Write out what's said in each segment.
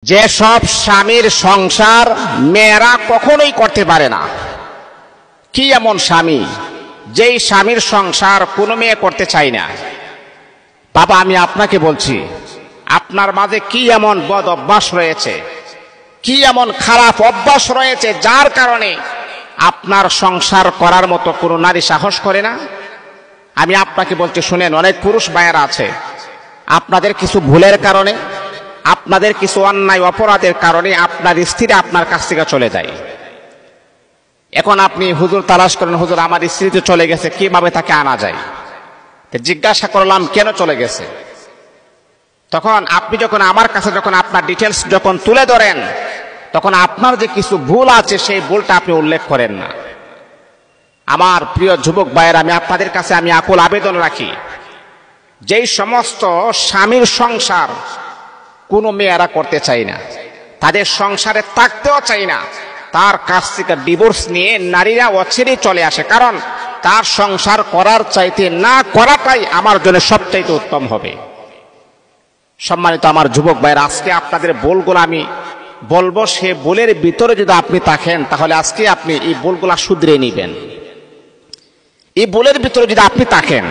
যে সব স্বামীর সংসার মেয়েরা কখনোই করতে পারে না। কি এমন স্বামী যেই স্বামীর সংসার কোনো মেয়ে করতে চায় না? বাবা, আমি আপনাকে বলছি, আপনার মাঝে কি এমন বদ অভ্যাস রয়েছে, কি এমন খারাপ অভ্যাস রয়েছে যার কারণে আপনার সংসার করার মতো কোনো নারী সাহস করে না? আমি আপনাকে বলছি, শুনেন, অনেক পুরুষ ভাইয়েরা আছে, আপনাদের কিছু ভুলের কারণে, আপনাদের কিছু অন্যায় অপরাধের কারণে আপনার স্ত্রী আপনার কাছ থেকে চলে যায়। এখন আপনি হুজুর তালাশ করেন, হুজুর আমার স্ত্রী তো চলে গেছে, কিভাবে তাকে আনা যায়? জিজ্ঞাসা করলাম কেন চলে গেছে। তখন আপনি যখন আমার কাছে যখন আপনার ডিটেলস যখন তুলে ধরেন, তখন আপনার যে কিছু ভুল আছে সেই ভুলটা আপনি উল্লেখ করেন না। আমার প্রিয় যুবক ভাইয়েরা, আমি আপনাদের কাছে আমি আকুল আবেদন রাখি, যেই সমস্ত স্বামীর সংসার কোনো মেয়েরা করতে চায় না, তাদের সংসারে থাকতেও চায় না, তার কাছ থেকে ডিভোর্স নিয়ে নারীরা অচিরেই চলে আসে। কারণ তার সংসার করার চাইতে না করাটাই আমার জন্য সবচাইতে উত্তম হবে। সম্মানিত আমার যুবক ভাইয়েরা, আজকে আপনাদের ভুলগুলো আমি বলবো, সে ভুলের ভিতরে যদি আপনি থাকেন তাহলে আজকে আপনি এই ভুলগুলা শুধরে নেবেন। এই ভুলের ভিতরে যদি আপনি থাকেন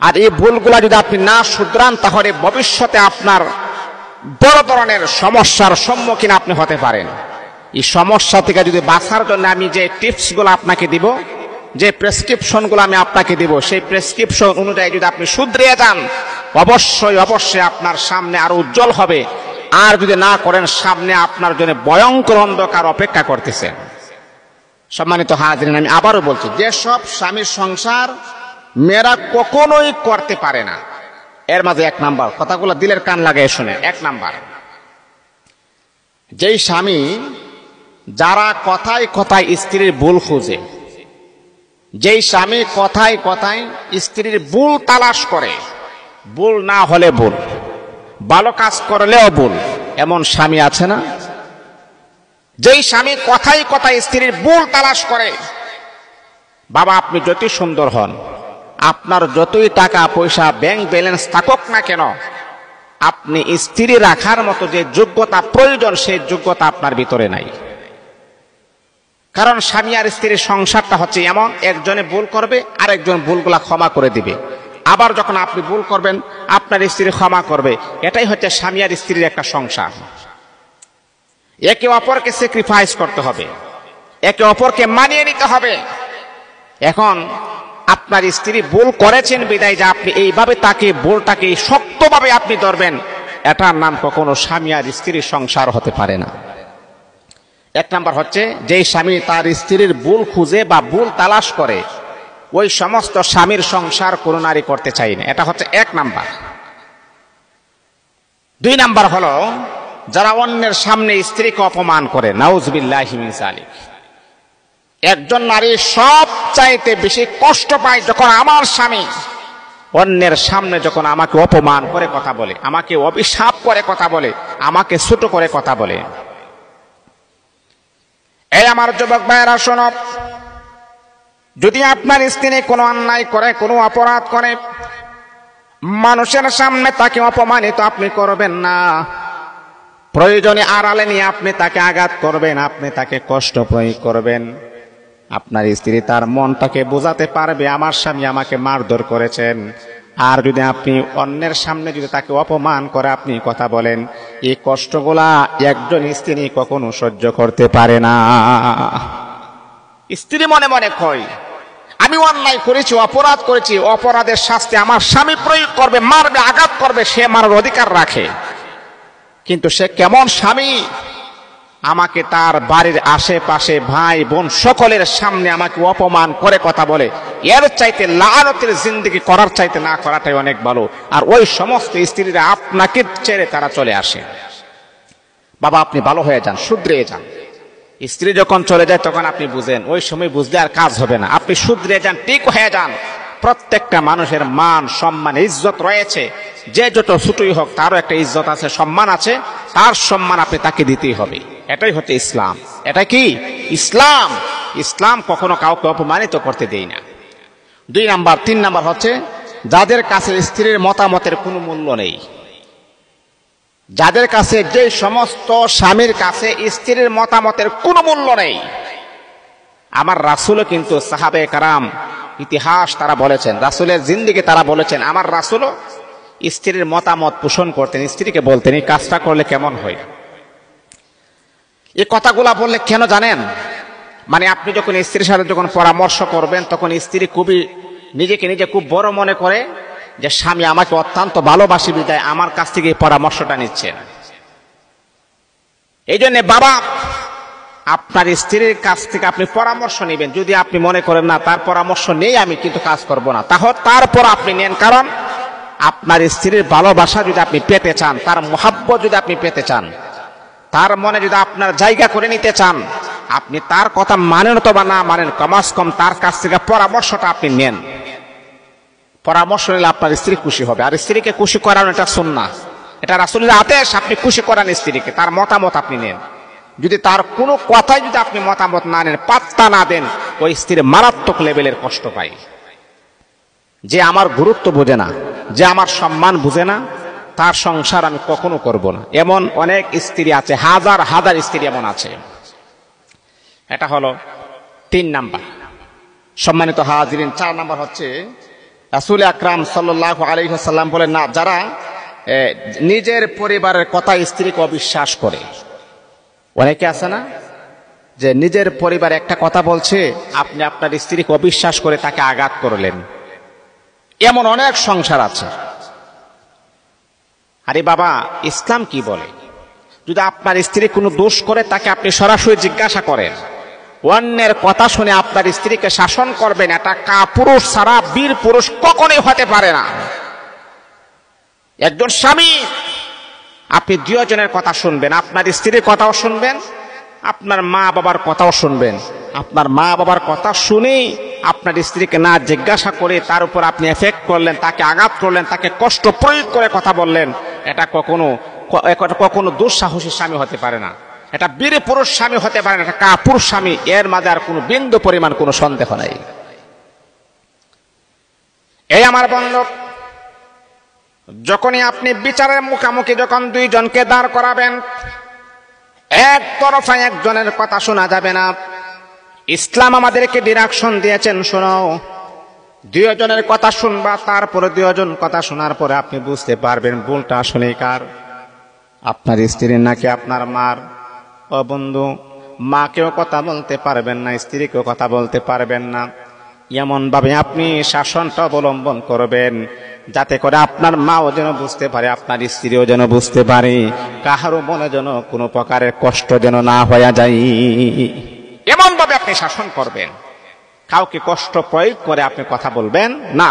আর এই ভুলগুলা যদি আপনি না শুধরান, তাহলে ভবিষ্যতে আপনার বড় ধরনের সমস্যার সম্মুখীন আপনি হতে পারেন। এই সমস্যা থেকে যদি বাঁচার জন্য আমি যে টিপসগুলো আপনাকে দিব, যে প্রেসক্রিপশনগুলো আমি আপনাকে দিব, সেই প্রেসক্রিপশন অনুযায়ী যদি আপনি শুধরে যান, অবশ্যই অবশ্যই আপনার সামনে আরো উজ্জ্বল হবে। আর যদি না করেন, সামনে আপনার জন্য ভয়ঙ্কর অন্ধকার অপেক্ষা করতেছে। সম্মানিত হাজিরিন, আমি আবারও বলছি, যে সব স্বামীর সংসার মেয়েরা কখনোই করতে পারে না, এর মাঝে এক নাম্বার, কথাগুলো দিলের কান লাগাই শুনে, এক নাম্বার, যেই স্বামী যারা কথায় কথায় স্ত্রীর ভুল খুঁজে, যেই স্বামী কথায় কথায় স্ত্রীর ভুল তালাশ করে, ভুল না হলে ভুল, ভালো কাজ করলেও ভুল, এমন স্বামী আছে না? যেই স্বামী কথায় কথায় স্ত্রীর ভুল তালাশ করে, বাবা আপনি যতই সুন্দর হন, আপনার যতই টাকা পয়সা ব্যাংক ব্যালেন্স থাকুক না কেন, আপনি স্ত্রী রাখার মতো যে যোগ্যতা প্রয়োজন সেই যোগ্যতা আপনার ভিতরে নাই। কারণ স্বামী আর স্ত্রীর সংসারটা হচ্ছে এমন, একজনে ভুল করবে আর একজন ভুলগুলা ক্ষমা করে দিবে, আবার যখন আপনি ভুল করবেন আপনার স্ত্রী ক্ষমা করবে। এটাই হচ্ছে স্বামী আর স্ত্রীর একটা সংসার। একে অপরকে স্যাক্রিফাইস করতে হবে, একে অপরকে মানিয়ে নিতে হবে। এখন আপনার স্ত্রী ভুল করেছেন বিদায় যে আপনি এইভাবে তাকে ভুলটাকে শক্তভাবে আপনি ধরবেন, এটার নাম কখনো স্বামী আর স্ত্রীর সংসার হতে পারে না। এক নাম্বার হচ্ছে, যেই স্বামী তার স্ত্রীর ভুল খুঁজে বা ভুল তালাশ করে, ওই সমস্ত স্বামীর সংসার কোন নারী করতে চায় না। এটা হচ্ছে এক নাম্বার। দুই নাম্বার হলো, যারা অন্যের সামনে স্ত্রীকে অপমান করে, নাউজুবিল্লাহি মিন যালিক। একজন নারী সব চাইতে বেশি কষ্ট পায় যখন আমার স্বামী অন্যের সামনে যখন আমাকে অপমান করে কথা বলে, আমাকে অভিশাপ করে কথা বলে, আমাকে ছোট করে কথা বলে। এই আমার যুবক ভাইয়েরা শোনো, যদি আপনার স্ত্রী কোনো অন্যায় করে, কোনো অপরাধ করে, মানুষের সামনে তাকে অপমানিত আপনি করবেন না। প্রয়োজনে আড়ালে নিয়ে আপনি তাকে আঘাত করবেন, আপনি তাকে কষ্ট প্রয়োগ করবেন। আপনার স্ত্রী তার মনটাকে বোঝাতে পারবে, আমার স্বামী আমাকে মারধর করেছেন। আর যদি আপনি অন্যের সামনে যদি তাকে অপমান করে আপনি কথা বলেন, এই কষ্টগুলা একজন স্ত্রী কখনো সহ্য করতে পারে না। স্ত্রী মনে মনে কয়, আমি অন্যায় করেছি, অপরাধ করেছি, অপরাধের শাস্তি আমার স্বামী প্রয়োগ করবে, মারবে, আঘাত করবে, সে মারার অধিকার রাখে। কিন্তু সে কেমন স্বামী, আমাকে তার বাড়ির আশেপাশে ভাই বোন সকলের সামনে আমাকে অপমান করে কথা বলে, এর চাইতে লাআনতের জিন্দেগি করার চাইতে না করাটাই অনেক ভালো। আর ওই সমস্ত স্ত্রীরা আপনাকে ছেড়ে তারা চলে আসে। বাবা আপনি ভালো হয়ে যান, শুধরে যান। স্ত্রী যখন চলে যায় তখন আপনি বুঝেন, ওই সময় বুঝলে আর কাজ হবে না। আপনি শুধরে যান, ঠিক হয়ে যান। প্রত্যেকটা মানুষের মান সম্মান ইজ্জত রয়েছে, যে যত ছোটই হোক তারও একটা ইজ্জত আছে, সম্মান আছে, তার সম্মান আপনি তাকে দিতেই হবে। এটাই হচ্ছে ইসলাম। এটা কি ইসলাম? ইসলাম কখনো কাউকে অপমানিত করতে দেয় না। দুই নাম্বার। তিন নাম্বার হচ্ছে, যাদের কাছে স্ত্রীর মতামতের কোনো মূল্য নেই, যাদের কাছে, যে সমস্ত স্বামীর কাছে স্ত্রীর মতামতের কোনো মূল্য নেই, আমার রাসূলও কিন্তু সাহাবে কারাম ইতিহাস তারা বলেছেন, রাসূলের জিন্দেগি তারা বলেছেন, আমার রাসূলও স্ত্রীর মতামত পোষণ করতেন, স্ত্রীকে বলতেন এই কাজটা করলে কেমন হয়। এই কথাগুলা বললে কেন জানেন? মানে আপনি যখন স্ত্রীর সাথে যখন পরামর্শ করবেন, তখন স্ত্রী খুবই নিজেকে নিজে খুব বড় মনে করে যে স্বামী আমাকে অত্যন্ত ভালোবাসি বিদায় আমার কাছ থেকে এই পরামর্শটা নিচ্ছেন। এই জন্য বাবা, আপনার স্ত্রীর কাছ থেকে আপনি পরামর্শ নেবেন। যদি আপনি মনে করেন না তার পরামর্শ নেই, আমি কিন্তু কাজ করব না, তাহলে তারপর আপনি নেন। কারণ আপনার স্ত্রীর ভালোবাসা যদি আপনি পেতে চান, তার মহাব্বত যদি আপনি পেতে চান, তার মনে যদি আপনার জায়গা করে নিতে চান, আপনি তার কথা মানেন অথবা না মানেন, কমাস কম তার কাছ থেকে পরামর্শটা আপনি নেন। পরামর্শ নিলে আপনার স্ত্রী খুশি হবে। আর স্ত্রীকে খুশি করানো এটা সুন্নাহ, এটা রাসূলের আদেশ। আপনি খুশি করান স্ত্রীকে, তার মতামত আপনি নেন। যদি তার কোনো কথাই যদি আপনি মতামত না নেন, পাত্তা না দেন, ওই স্ত্রী মারাত্মক লেভেলের কষ্ট পায়। যে আমার গুরুত্ব বোঝে না, যে আমার সম্মান বুঝে না, তার সংসার আমি কখনো করব না। এমন অনেক স্ত্রী আছে, হাজার হাজার স্ত্রী এমন আছে। এটা হলো 3 নাম্বার। সম্মানিত হাজিরিন, 4 নাম্বার হচ্ছে রাসূল আকরাম সাল্লাল্লাহু আলাইহি ওয়াসাল্লাম বলেন, না, যারা নিজের পরিবারের কথা স্ত্রীকে অবিশ্বাস করে। অনেকে আছে না যে নিজের পরিবার একটা কথা বলছে, আপনি আপনার স্ত্রীকে অবিশ্বাস করে তাকে আঘাত করলেন। এমন অনেক সংসার আছে। আরে বাবা, ইসলাম কি বলে? যদি আপনার স্ত্রী কোনো দোষ করে, তাকে আপনি সরাসরি জিজ্ঞাসা করেন। অন্যের কথা শুনে আপনার স্ত্রীকে শাসন করবেন, এটা কাপুরুষ ছাড়া বীর পুরুষ কখনোই হতে পারে না। একজন স্বামী, আপনি 2 জনের কথা শুনবেন, আপনার স্ত্রীর কথাও শুনবেন, আপনার মা বাবার কথাও শুনবেন। আপনার মা বাবার কথা শুনে আপনার স্ত্রীকে না জিজ্ঞাসা করে তার উপর আপনি এফেক্ট করলেন, তাকে আঘাত করলেন, তাকে কষ্ট প্রয়োগ করে কথা বললেন, এটা কখনো দুঃসাহসী স্বামী হতে পারে না। এটা বীর পুরুষ স্বামী হতে পারে না, এটা কাপুরুষ স্বামী। এর মাঝে আর কোনো বিন্দু পরিমাণ কোনো সন্দেহ নাই। এই আমার বন্ধু, যখনই আপনি বিচারের মুখোমুখি যখন 2 জনকে দাঁড় করাবেন, এক তরফা একজনের কথা শোনা যাবে না। ইসলাম আমাদেরকে ডিরেকশন দিয়েছেন, শোনো, 2 জনের কথা শুনবা, তারপরে 2 জন কথা শোনার পরে আপনি বুঝতে পারবেন ভুলটা আসলে কার, আপনার স্ত্রীর নাকি আপনার মার। ও বন্ধু, মাকেও কথা বলতে পারবেন না, স্ত্রীকেও কথা বলতে পারবেন না। এমন ভাবে আপনি শাসনটা অবলম্বন করবেন যাতে করে আপনার মাও যেন বুঝতে পারে, আপনার স্ত্রীও যেন বুঝতে পারে, কাহারও মনে যেন কোনো প্রকারের কষ্ট যেন না হয়ে যায়। এমন ভাবে আপনি শাসন করবেন, কাউকে কষ্ট প্রয়োগ করে আপনি কথা বলবেন না।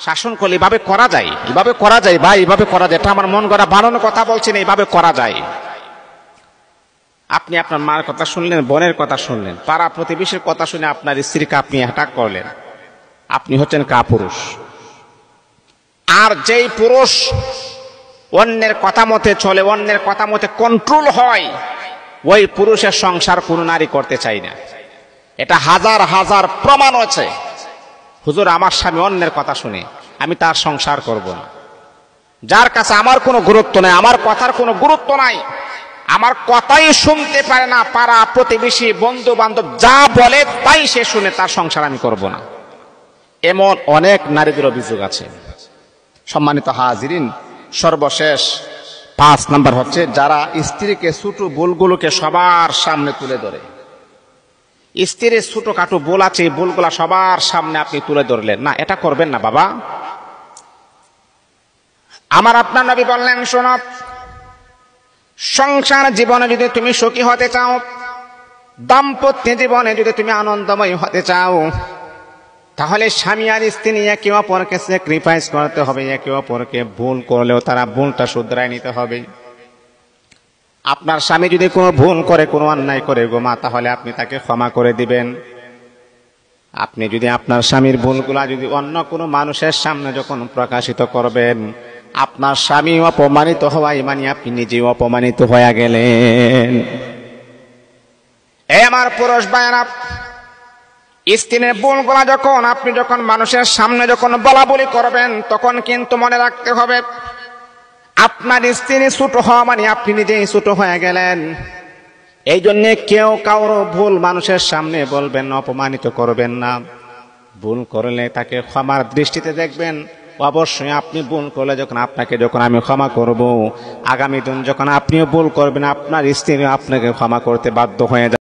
শাসন করলে এভাবে করা যায়, এভাবে করা যায় ভাই, এভাবে করা যায়। এটা আমার মন গড়া বানানো কথা বলছেন, এইভাবে করা যায়। আপনি আপনার মার কথা শুনলেন, বোনের কথা শুনলেন, পাড়া প্রতিবেশীর কথা শুনে আপনার স্ত্রীকে আপনি অ্যাটাক করলেন, আপনি হচ্ছেন কাপুরুষ। আর যেই পুরুষ অন্যের কথা মতে চলে, অন্যের কথা মতে কন্ট্রোল হয়, ওই পুরুষের সংসার কোন নারী করতে চাই না। এটা হাজার হাজার প্রমাণ আছে। হুজুর, আমার স্বামী অন্যের কথা শুনে, আমি তার সংসার করব না। যার কাছে আমার কোনো গুরুত্ব নাই, আমার কথার কোনো গুরুত্ব নাই, আমার কথাই শুনতে পারে না, পাড়া প্রতিবেশী বন্ধু বান্ধব যা বলে তাই সে শুনে, তার সংসার আমি করব না। এমন অনেক নারীদের অভিযোগ আছে। সম্মানিত হাজিরিন, সর্বশেষ 5 নাম্বার হচ্ছে যারা স্ত্রীকে ছোট ভুলগুলোকে সবার সামনে তুলে ধরে। স্ত্রীর ছোটখাটো ভুল আছে, এই ভুলগুলা সবার সামনে আপনি তুলে ধরলেন না, এটা করবেন না বাবা। আমার আপনার নবী বললেন, শোনো, সংসার জীবনে যদি তুমি সুখী হতে চাও, দাম্পত্য জীবনে যদি তুমি আনন্দময় হতে চাও, তাহলে স্বামী আর স্ত্রী একে অপরকে স্যাক্রিফাইস করতে হবে। একে অপরকে ভুল করলেও তারা ভুলটা শুধরায় নিতে হবে। আপনার স্বামী যদি কোনো ভুল করে, কোনো অন্যায় করে গো মা, তাহলে আপনি তাকে ক্ষমা করে দিবেন। আপনি যদি আপনার স্বামীর ভুলগুলা যদি অন্য কোনো মানুষের সামনে যখন প্রকাশিত করবেন, আপনার স্বামী অপমানিত হওয়াই মানে আপনি নিজেও অপমানিত হয়ে গেলেন। এই আমার পুরুষ ভাইয়েরা, স্ত্রীর ভুলগুলা যখন মানুষের সামনে যখন বলা বলি করবেন, তখন কিন্তু মনে রাখতে হবে আপনার স্ত্রী ছোট হওয়া মানে আপনি নিজেই ছোট হয়ে গেলেন। এই জন্য কেউ কারো ভুল মানুষের সামনে বলবেন না, অপমানিত করবেন না। ভুল করলে তাকে ক্ষমার দৃষ্টিতে দেখবেন। অবশ্যই আপনি ভুল করলে যখন আমি ক্ষমা করব, আগামী দিন যখন আপনিও ভুল করবেন, আপনার স্ত্রী আপনাকে ক্ষমা করতে বাধ্য হয়ে যাবে।